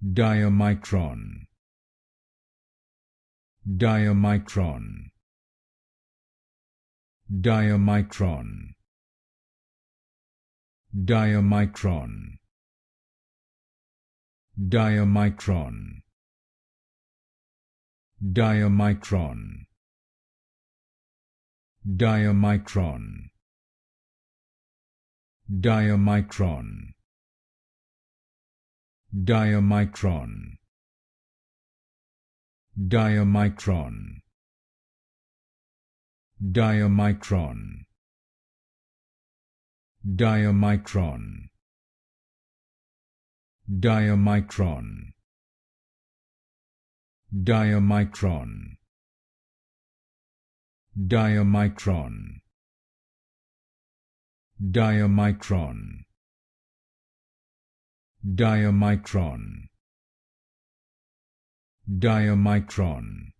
Diamicron, Diamicron, Diamicron, Diamicron, Diamicron, Diamicron, Diamicron, Diamicron, Diamicron, Diamicron, Diamicron, Diamicron, Diamicron, Diamicron, Diamicron, Diamicron, Diamicron, Diamicron,